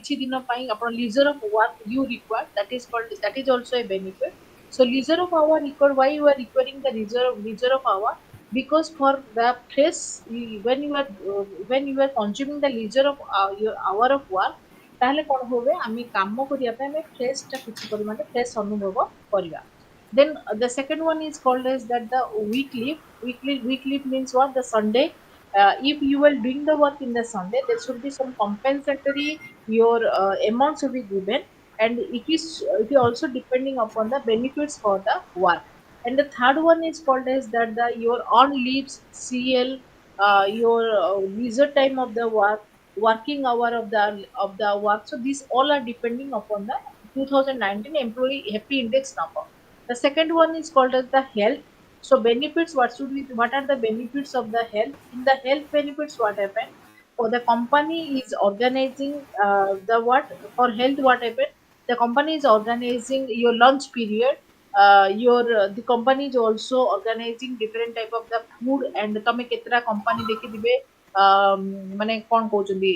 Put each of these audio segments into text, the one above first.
किछि दिन पई आपण leisure of work you require, that is also a benefit. So leisure of hour required, why you are requiring the leisure of hour? Because for the fresh, when you are consuming the leisure of your hour of work, ତାହେଲେ କଣ ହୁଏ ଆମେ କାମ କରିବା ପାଇଁ ଆମେ fresh ଟା କିଛି ପରିମାଣରେ ଫ୍ରେଶ ଅନୁଭବ କରିବା. Then the second one is called as that the week leave. Week leave means what? The Sunday. If you are doing the work in the Sunday, there should be some compensatory your amount should be given, and it is also depending upon the benefits for the work. And the third one is called as that the your on leaves CL, your leisure time of the work, working hour of the work. So these all are depending upon the 2019 employee happy index number. The second one is called as the health. So benefits, what are the benefits of the health? In the health benefits, what happened? For the company is organizing the what for health, what happened? The company is organizing your lunch period. Your the company is also organizing different type of the food, and ତମେ କେତେଟା company ଦେଖିଥିବେ ମାନେ କଣ କହୁଛନ୍ତି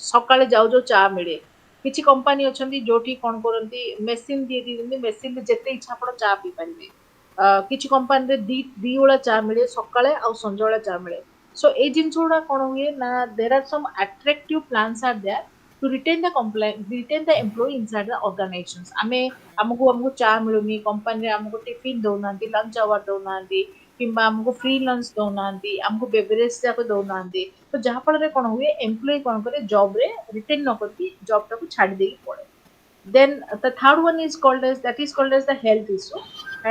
ସକାଳେ ଯାଉ ଯାଉ ଚା ମିଳେ. କିଛି କମ୍ପାନୀ ଅଛନ୍ତି ଯୋଉଠି କଣ କରନ୍ତି ମେସିନ ଦେଇ ଦେଇଛନ୍ତି, ମେସିନରେ ଯେତେ ଇଚ୍ଛା ଆପଣ ଚା ପିଇ ପାରିବେ. କିଛି କମ୍ପାନୀରେ ଦି ଓଳା ଚା ମିଳେ, ସକାଳେ ଆଉ ସଞ୍ଜବେଳେ ଚା ମିଳେ. So ଏଇ ଜିନିଷ ଗୁଡା କଣ ହୁଏ ନା there are some attractive plans are there to retain the employee inside the organizations. ଆମକୁ ଚା ମିଳୁନି, କମ୍ପାନୀରେ ଆମକୁ ଟିଫିନ ଦଉନାହାନ୍ତି, ଲଞ୍ଚ ଆୱାର ଦଉନାହାନ୍ତି, କିମ୍ବା ଆମକୁ ଫ୍ରି ଲଞ୍ଚ ଦଉନାହାନ୍ତି, ଆମକୁ ବେଭରେଜ ଯାକ ଦଉନାହାନ୍ତି. ତ ଯାହା ଫଳରେ କଣ ହୁଏ ଏମ୍ପ୍ଲୟୀ କଣ କରେ ଜବ ରେ ରିଟେନ୍ ନ କରିକି ଜବ ଟାକୁ ଛାଡି ଦେଇକି ପଳେଇ. Then the third one is called as that is called as the health issue,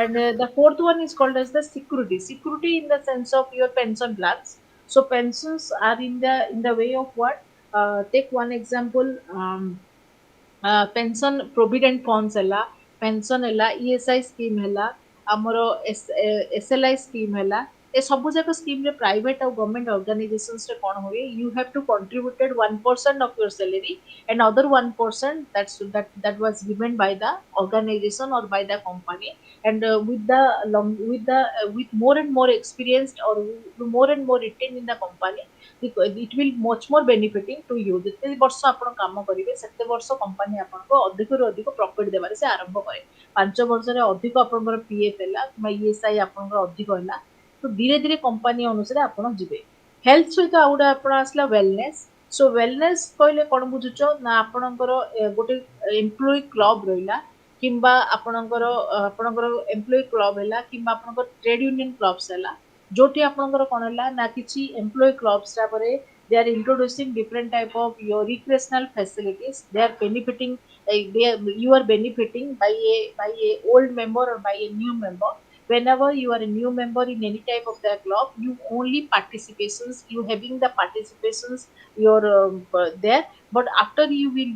and the fourth one is called as the security in the sense of your pension plans. So pensions are in the way of what? Take one example. Pension provident funds है, pension है, ESI scheme है, आमर SLI scheme है. ए सब जाक scheme रे private और government organisations रे कोन हुए you have to contributed 1% of your salary, and other 1% that was given by the organization or by the company. And with more and more experienced or more and more retained in the company, it will much more benefiting to you. ଯେତେ ବର୍ଷ ଆପଣ କାମ କରିବେ ସେତେ ବର୍ଷ company ଆପଣଙ୍କୁ ଅଧିକରୁ ଅଧିକ ପ୍ରଫିଟ୍ ଦେବାରେ ସେ ଆରମ୍ଭ କରେ. 5 ବର୍ଷରେ ଅଧିକ ଆପଣଙ୍କର ପିଏଫ୍ ହେଲା କିମ୍ବା ଇଏସ୍ଆଇ ଆପଣଙ୍କର ଅଧିକ ହେଲା, ତ ଧୀରେ ଧୀରେ କମ୍ପାନୀ ଅନୁସାରେ ଆପଣ ଯିବେ. ହେଲ୍ଥ ସହିତ ଆଉ ଗୋଟେ ଆପଣ ଆସିଲା ୱେଲନେସ୍. ସୋ ୱେଲନେସ୍ କହିଲେ କ'ଣ ବୁଝୁଛ ନା ଆପଣଙ୍କର ଗୋଟେ ଏମ୍ପ୍ଲୟୀ କ୍ଲବ ରହିଲା, କିମ୍ବା ଆପଣଙ୍କର ଏମ୍ପ୍ଲୟୀ କ୍ଲବ ହେଲା, କିମ୍ବା ଆପଣଙ୍କର ଟ୍ରେଡ୍ ୟୁନିୟନ କ୍ଲବସ୍ ହେଲା, ଯୋଉଠି ଆପଣଙ୍କର କ'ଣ ହେଲା ନା କିଛି ଏମ୍ପ୍ଲୟୀ କ୍ଲବସ୍ ତାପରେ they are introducing different type of your recreational facilities. They are benefiting, you are benefiting by a old member or by a new member. Whenever you are a new member in any type of the club, you only participations, you having the participations your there. But after you will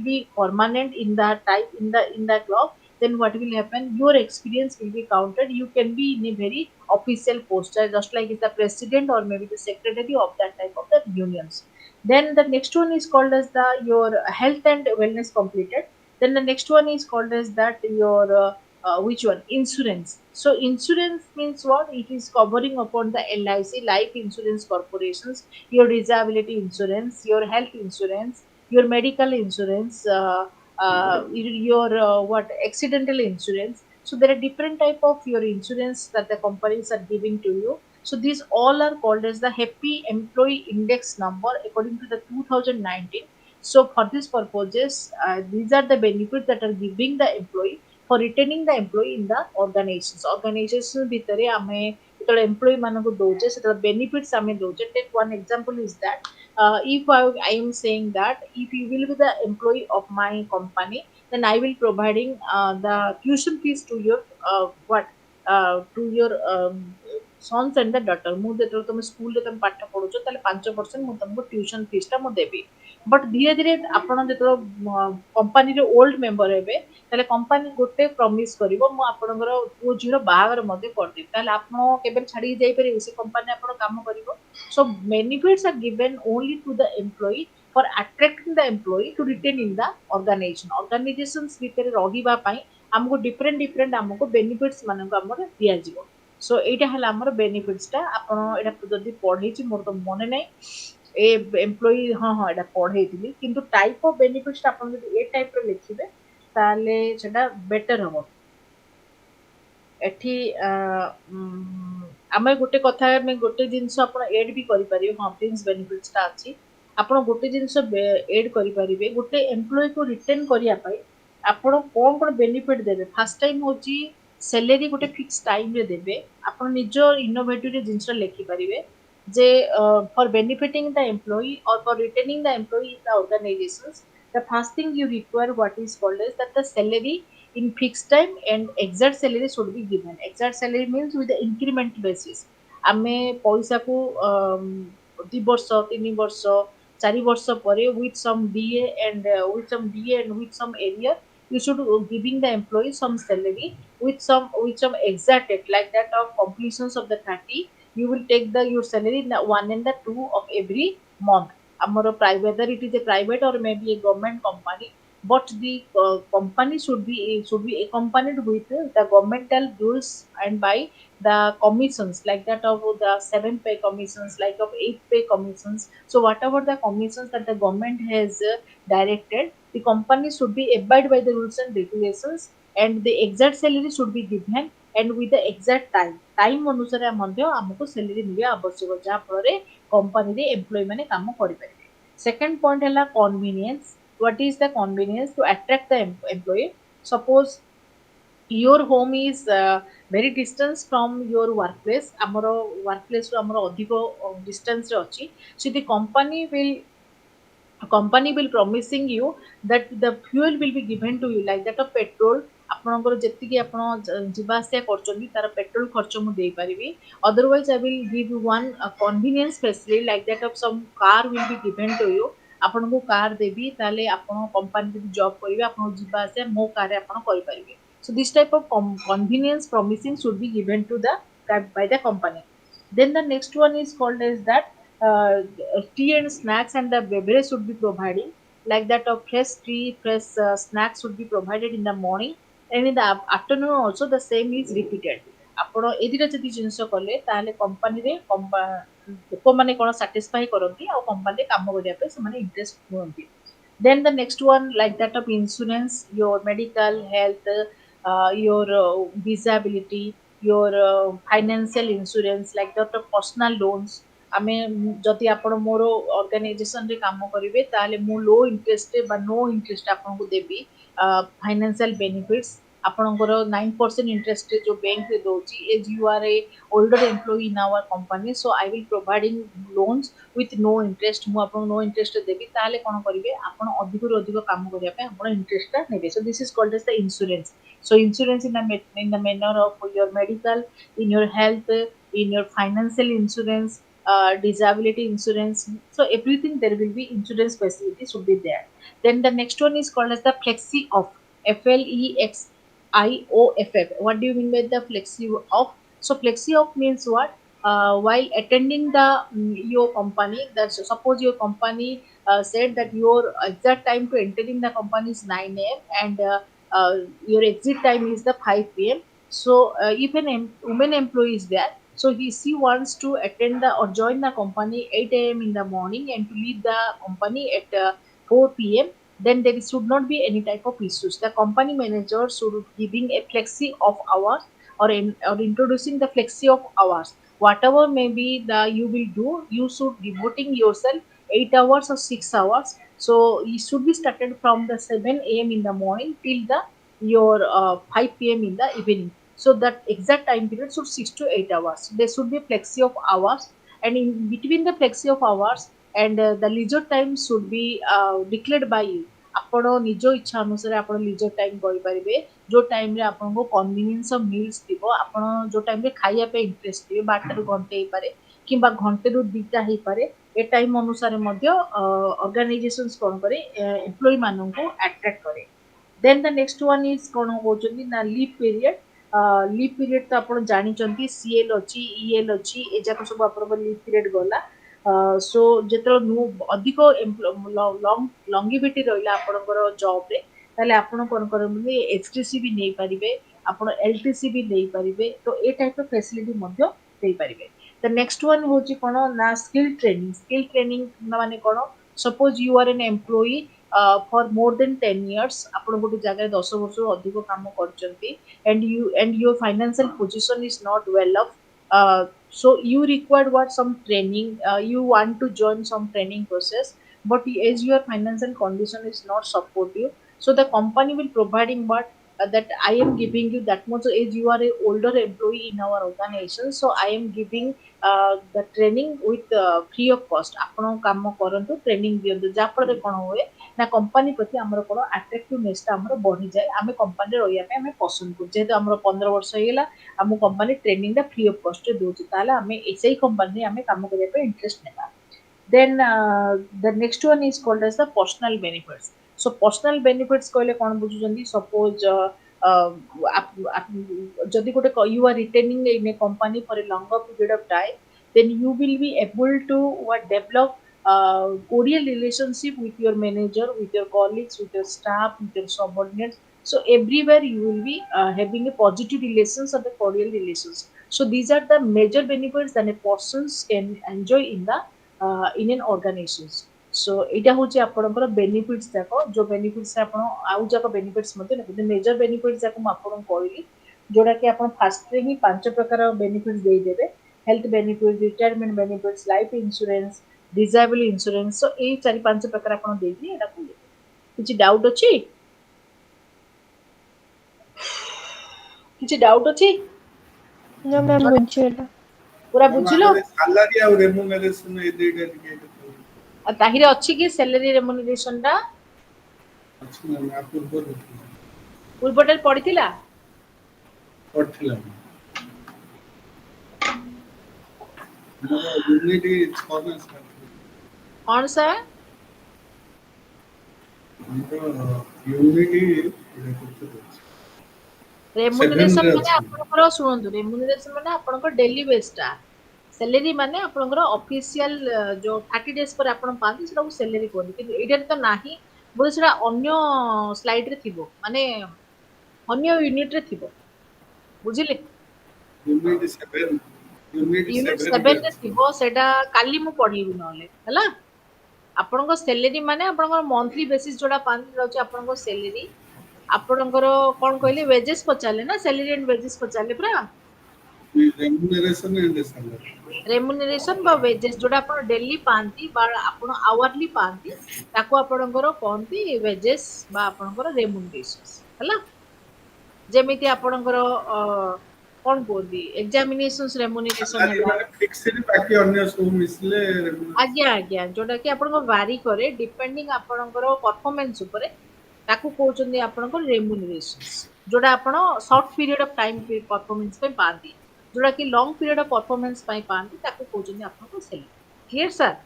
be permanent in that type in the club, then what will happen? Your experience will be counted. You can be in a very official post, just like the president or maybe the secretary of that type of the unions. Then the next one is called as the your health and wellness completed. Then the next one is called as that your which one? Insurance. So insurance means what? It is covering upon the LIC, life insurance corporations, your disability insurance, your health insurance, your medical insurance, your what accidental insurance. So there are different type of your insurance that the companies are giving to you. So these all are called as the happy employee index number according to the 2019. So for these purposes, these are the benefits that are giving the employee for retaining the employee in the organizations. Organization ଭିତରେ ଆମେ ଯେତେବେଳେ employee ମାନଙ୍କୁ ଦଉଛେ ସେତେବେଳେ benefits ଆମେ ଦଉଛେ. Take one example is that if I am saying that if you will be the employee of my company, then I will providing the tuition fees to your what to your sons and the daughter. ମୁଁ ଯେତେବେଳେ ତମେ ସ୍କୁଲରେ ତମେ ପାଠ ପଢୁଛ ତାହେଲେ 5% ମୁଁ ତମକୁ tuition fees ଟା ମୁଁ ଦେବି. ବଟ୍ ଧୀରେ ଧୀରେ ଆପଣ ଯେତେବେଳେ କମ୍ପାନୀରେ ଓଲ୍ଡ ମେମ୍ବର ହେବେ ତାହେଲେ କମ୍ପାନୀ ଗୋଟେ ପ୍ରମିସ୍ କରିବ ମୁଁ ଆପଣଙ୍କର ପୁଅ ଝିଅର ବାହାଘର ମଧ୍ୟ କରିଦେବି, ତାହେଲେ ଆପଣ କେବେ ଛାଡ଼ିକି ଯାଇପାରିବେ? ସେ କମ୍ପାନୀ ଆପଣ କାମ କରିବ. So benefits are given only to the employee for attracting the employee to retain in the organization. Organizations ଭିତରେ ରହିବା ପାଇଁ ଆମକୁ different ଆମକୁ benefits ମାନଙ୍କୁ ଆମର ଦିଆଯିବ. So ଏଇଟା ହେଲା ଆମର benefits ଟା. ଆପଣ ଏଇଟା ଯଦି ପଢେଇଛି ମୋର ତ ମନେ ନାହିଁ, ए एम्प्लॉई हाँ हाँ एटा पढ़ेइथिली किंतु टाइप ऑफ बेनिफिट्स आपण जदि ए टाइप रो लिखिबे ताले सेटा बेटर हबो एठी आमे गोटे कथा आमे गोटे जिंस आपण ऐड भी करि परियो हां फ्रिंज बेनिफिट्स ता अछि आपण गोटे जिंस ऐड करि परिबे गोटे एम्प्लॉई को रिटेन करिया पाई आपण कोन कोन बेनिफिट देबे फर्स्ट टाइम होची सैलरी गोटे फिक्स टाइम रे देबे आपण निजो इनोवेटिव रे जिंस लिखि परिबे जे for benefiting the employee or for retaining the employee in the organisations the first thing you require what is called as that the salary in fixed time and exact salary should be given. Exact salary means with the increment basis. ଆମେ ପଇସାକୁ 2 ବର୍ଷ 3 ବର୍ଷ 4 ବର୍ଷ ପରେ with some DA and with some area you should giving the employee some salary with some exact date like that of completions of the 30 you will take the your salary in the 1 and the 2 of every month. Amaro private whether it is a private or maybe a government company but the company should be accompanied with the governmental rules and by the commissions like that of the 7 pay commissions like of 8 pay commissions so whatever the commissions that the government has directed the company should be abide by the rules and regulations and the exact salary should be given and with the exact time ଅନୁସାରେ ମଧ୍ୟ ଆମକୁ salary ମିଳିବା ଆବଶ୍ୟକ ଯାହା ଫଳରେ company employ मैंने काम करें सेकेंड पॉइंट है convenience what is the convenience to attract the employ suppose your home is very distance from your workplace amaro workplace ru amaro adhiko distance re achi so the company will promising you that the fuel will be given to you like that of petrol ଆପଣଙ୍କର ଯେତିକି ଆପଣ ଯିବା ଆସିବା କରୁଛନ୍ତି ତାର petrol ଖର୍ଚ୍ଚ ମୁଁ ଦେଇପାରିବି otherwise I will give you one convenience facility like that of some car will be given to you ଆପଣଙ୍କୁ କାର ଦେବି ତାହେଲେ ଆପଣ କମ୍ପାନୀ ଯଦି ଜବ୍ କରିବେ ଆପଣ ଯିବା ଆସିବା ମୋ କାରରେ ଆପଣ କରିପାରିବେ so this type of convenience promising should be given to the by the company then the next one is called as that uh, tea and snacks and the beverage should be providing like that of fresh tea fresh snacks should be provided in the morning and in the afternoon also the same is repeated ଆପଣ ଏ ଦିଟା ଯଦି ଜିନିଷ କଲେ ତାହେଲେ କମ୍ପାନୀରେ ଲୋକମାନେ କ'ଣ satisfy କରନ୍ତି ଆଉ କମ୍ପାନୀରେ କାମ କରିବା ପାଇଁ ସେମାନେ ଇଣ୍ଟରେଷ୍ଟ ହୁଅନ୍ତି then the next one like that of insurance your medical health your disability your financial insurance like that of personal loans ଆମେ ଯଦି ଆପଣ ମୋର ଅର୍ଗାନାଇଜେସନରେ କାମ କରିବେ ତାହେଲେ ମୁଁ ଲୋ ଇଣ୍ଟରେଷ୍ଟରେ ବା नो ଇଣ୍ଟରେଷ୍ଟ ଆପଣଙ୍କୁ ଦେବି फाइनेंशियल बेनिफिट्स ଆପଣଙ୍କର 9% ଇଣ୍ଟରେଷ୍ଟରେ ଯୋଉ ବ୍ୟାଙ୍କରେ ଦଉଛି as you are a older employee in our company so I will providing loans with no interest ମୁଁ ଆପଣଙ୍କୁ no interest ଦେବି ତାହେଲେ କ'ଣ କରିବେ ଆପଣ ଅଧିକରୁ ଅଧିକ କାମ କରିବା ପାଇଁ ଆପଣ ଇଣ୍ଟରେଷ୍ଟଟା ନେବେ so this is called as the insurance so insurance in the manner of your medical in your health in your financial insurance disability insurance so everything there will be insurance facility should be there then the next one is called as the flexi off FLEXIOFF what do you mean by the flexi off so flexi off means what while attending the your company that suppose your company said that your exact time to entering the company is 9 a.m. and your exit time is the 5 p.m. So if an woman employee is there, so she wants to attend the or join the company 8 a.m. in the morning and to leave the company at 4 p.m. Then there should not be any type of issues. The company manager should giving a flexi of hours or introducing the flexi of hours. Whatever maybe the you will do, you should devoting yourself 8 hours or 6 hours. So it should be started from the 7 a.m. in the morning till the your 5 p.m. in the evening. So that exact time period should 6 to 8 hours. There should be flexi of hours, and in between the flexi of hours and the leisure time should be declared by you. ଆପଣ ନିଜ ଇଚ୍ଛା ଅନୁସାରେ ଆପଣ leisure time କରିପାରିବେ ଯେଉଁ ଟାଇମ୍ରେ ଆପଣଙ୍କୁ କନଭିନିଏନ୍ସ of meals ଥିବ ଆପଣ ଯେଉଁ ଟାଇମ୍ରେ ଖାଇବା ପାଇଁ ଇଣ୍ଟରେଷ୍ଟ ଥିବେ 12ଟାରୁ ଘଣ୍ଟେ ହେଇପାରେ କିମ୍ବା ଘଣ୍ଟେରୁ 2ଟା ହେଇପାରେ ଏ ଟାଇମ୍ ଅନୁସାରେ ମଧ୍ୟ ଅର୍ଗାନାଇଜେସନ୍ସ କ'ଣ କରେ ଏମ୍ପ୍ଲୟୀମାନଙ୍କୁ ଆଟ୍ରାକ୍ଟ କରେ ଦେନ୍ ଦ ନେକ୍ସଟ ୱାନ୍ ଇଜ୍ କ'ଣ କହୁଛନ୍ତି ନା ଲିଭ୍ ପିରିୟଡ଼ ଲିଭ୍ ପିରିୟଡ଼ ତ ଆପଣ ଜାଣିଛନ୍ତି ସିଏଲ୍ ଅଛି ଇଏଲ୍ ଅଛି ଏ ଯାକ ସବୁ ଆପଣଙ୍କ ଲିଭ୍ ପିରିୟଡ଼ ଗଲା ସୋ ଯେତେବେଳେ ଅଧିକ ଲଙ୍ଗିଭିଟି ରହିଲା ଆପଣଙ୍କର ଜବ୍ରେ ତାହେଲେ ଆପଣ କ'ଣ କରନ୍ତି ଏଚ୍.ଟି.ସି ବି ନେଇପାରିବେ ଆପଣ ଏଲ୍.ଟି.ସି ବି ନେଇପାରିବେ ତ ଏ ଟାଇପ୍ର ଫ୍ୟାସିଲିଟି ମଧ୍ୟ ଦେଇପାରିବେ The next one होची कोन ना skill training माने कोन suppose you are an employee for more than 10 years आपण गोटे जगह 10 वर्ष अधिक काम करचंती and your financial position is not well off so you require what some training you want to join some training process but as your financial condition is not supportive so the company will providing what that I am giving you that much as you are a older employee in our organization so I am giving the training with free of cost ଆପଣ କାମ କରନ୍ତୁ training ଦିଅନ୍ତୁ ଯାହା ଫଳରେ କଣ ହୁଏ ନା company ପ୍ରତି ଆମର କଣ ଆଟ୍ରାକ୍ଟିଭନେସ୍ ଟା ଆମର ବଢିଯାଏ ଆମେ କମ୍ପାନୀରେ ରହିବା ପାଇଁ ଆମେ ପସନ୍ଦ କରୁ ଯେହେତୁ ଆମର 15 ବର୍ଷ ହେଇଗଲା ଆମ କମ୍ପାନୀ ଟ୍ରେନିଂ ଟା ଫ୍ରି ଅଫ୍ କଷ୍ଟ ରେ ଦଉଛି ତାହେଲେ ଆମେ ସେଇ କମ୍ପାନୀରେ ଆମେ କାମ କରିବା ପାଇଁ ଇଣ୍ଟରେଷ୍ଟ ନେବା then the next one is called as the personal benefits so personal benefits କହିଲେ କଣ ବୁଝୁଛନ୍ତି suppose ଯଦି ଗୋଟେ you are retaining in a company for a longer period of time then you will be able to what develop cordial relationship with your manager with your colleagues with your staff with your subordinates so everywhere you will be having a positive relations or the cordial relations so these are the major benefits that a person can enjoy in an organization so ଏଇଟା ହଉଛି ଆପଣଙ୍କର benefits ଯାକ ଯୋଉ benefits ଆପଣ ଆଉ ଯାକ benefits ମଧ୍ୟ ନେବେ ମେଜର ବେନିଫିଟ୍ସ ଯାକ ମୁଁ ଆପଣଙ୍କୁ କହିଲି ଯୋଉଟା କି ଆପଣ ଫାର୍ଷ୍ଟରେ ହିଁ 5 ପ୍ରକାର ବେନିଫିଟ୍ସ ଦେଇଦେବେ health benefit retirement benefits life insurance disable insurance so ଏଇ 4-5 ପ୍ରକାର ଆପଣ ଦେଇକି ଏଟାକୁ କିଛି ଡାଉଟ୍ ଅଛି କିଛି ଡାଉଟ୍ ଅଛି ନା ମ୍ୟାମ୍ ବୁଝିଗଲା ପୁରା ବୁଝିଲ ସାଲାରୀ ଆଉ ରେମୁନେରେସନ ଏ ଦୁଇଟା ଟିକେ ଆଉ ତାହିରେ ଅଛି କି ସାଲାରୀ ରେମୁନେରେସନ ଟା ଅଛି ନା ନା ପୂର୍ବରୁ ପୂର୍ବଟାରେ ପଡିଥିଲା ପଡିଥିଲା ମୋର ୟୁନିଟ 6 ମାସ କଣ ସାର୍ ଆମର ୟୁନିଟ ରେମୁନେରେସନ ମାନେ ଆପଣଙ୍କର ଶୁଣନ୍ତୁ ରେମୁନେରେସନ ମାନେ ଆପଣଙ୍କର ଡେଲି ବେସ୍ ଟା ସାଲାରୀ ମାନେ ଆପଣଙ୍କର ଅଫିସିଆଲ ଯୋଉ 30 ଡେଜ୍ ପରେ ଆପଣ ପାଆନ୍ତି ସେଟାକୁ ସାଲାରୀ କୁହନ୍ତି କିନ୍ତୁ ଏଇଟାରେ ତ ନାହିଁ ବୋଧେ ସେଟା ଅନ୍ୟ ସ୍ଲାଇଡ୍ ରେ ଥିବ ମାନେ ଅନ୍ୟ ୟୁନିଟ୍ ରେ ଥିବ ବୁଝିଲେ ୟୁନିଟ 7 ୟୁନିଟ୍ 7 ରେ ଥିବ ସେଟା କାଲି ମୁଁ ପଢେଇବି ନହେଲେ ହେଲା ଆପଣଙ୍କ ସାଲାରୀ ମାନେ ଆପଣଙ୍କର ମନ୍ଥଲି ବେସିସ୍ ଯୋଉଟା ପାଆନ୍ତି ସେଟା ହଉଛି ଆପଣଙ୍କ ସାଲାରୀ ଆପଣଙ୍କର କଣ କହିଲେ ୱେଜେସ୍ ପଚାରିଲେ ନା ସାଲାରୀ ଆଣ୍ଡ ୱେଜେସ୍ ପଚାରିଲେ ପୁରା ରେମୁନେରେସନ ଏଣ୍ଡ ସାଲାରୀ ରେମୁନେରେସନ ବା ୱେଜେସ୍ ଯୋଉଟା ଆପଣ ଡେଲି ପାଆନ୍ତି ବା ଆପଣ ଆୱାରଲି ପାଆନ୍ତି ତାକୁ ଆପଣଙ୍କର କହନ୍ତି ୱେଜେସ୍ ବା ଆପଣଙ୍କର ରେମୁନେରେସନ ହେଲା ଯେମିତି ଆପଣଙ୍କର କଣ କୁହନ୍ତି ଏକ୍ସାମିନେସନ ରେମୁନେରେସନ ସାଲାରୀ ହେଲା ମାନେ ଫିକ୍ସଡ ବାକି ଅନ୍ୟ ସବୁ ମିଶିଲେ ଆଜ୍ଞା ଆଜ୍ଞା ଯୋଉଟା କି ଆପଣଙ୍କ ଭାରି କରେ ଡିପେଣ୍ଡିଂ ଆପଣଙ୍କର ପରଫରମେନ୍ସ ଉପରେ ତାକୁ କହୁଛନ୍ତି ଆପଣଙ୍କର ରେମୁନେରେସନ ଯୋଉଟା ଆପଣ ସର୍ଟ ପିରିୟଡ ଅଫ ଟାଇମ ପରଫରମେନ୍ସ ପାଇଁ ପାଆନ୍ତି ଯୋଉଟା କି ଲଙ୍ଗ ପିରିୟଡ ଅଫ ପରଫରମେନ୍ସ ପାଇଁ ପାଆନ୍ତି ତାକୁ କହୁଛନ୍ତି ଆପଣଙ୍କ ସାଲାରୀ କ୍ଲିୟର ସାର୍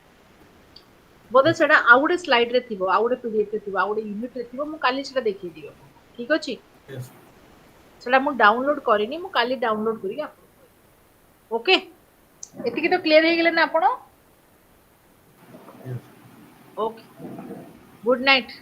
ବୋଧେ ସେଟା ଆଉ ଗୋଟେ ସ୍ଲାଇଡ୍ ରେ ଥିବ ଆଉ ଗୋଟେ ପିଡିଏଫ୍ ରେ ଥିବ ଆଉ ଗୋଟେ ୟୁନିଟ୍ ରେ ଥିବ ମୁଁ କାଲି ସେଟା ଦେଖେଇଦେବି ଆପଣଙ୍କୁ ଠିକ ଅଛି ସେଟା ମୁଁ ଡାଉନଲୋଡ କରିନି ମୁଁ କାଲି ଡାଉନଲୋଡ କରିକି ଆପଣଙ୍କୁ କହିବି ଓକେ ଏତିକି ତ କ୍ଲିୟର ହେଇଗଲେ ନା ଆପଣ ଓକେ ଗୁଡ୍ ନାଇଟ୍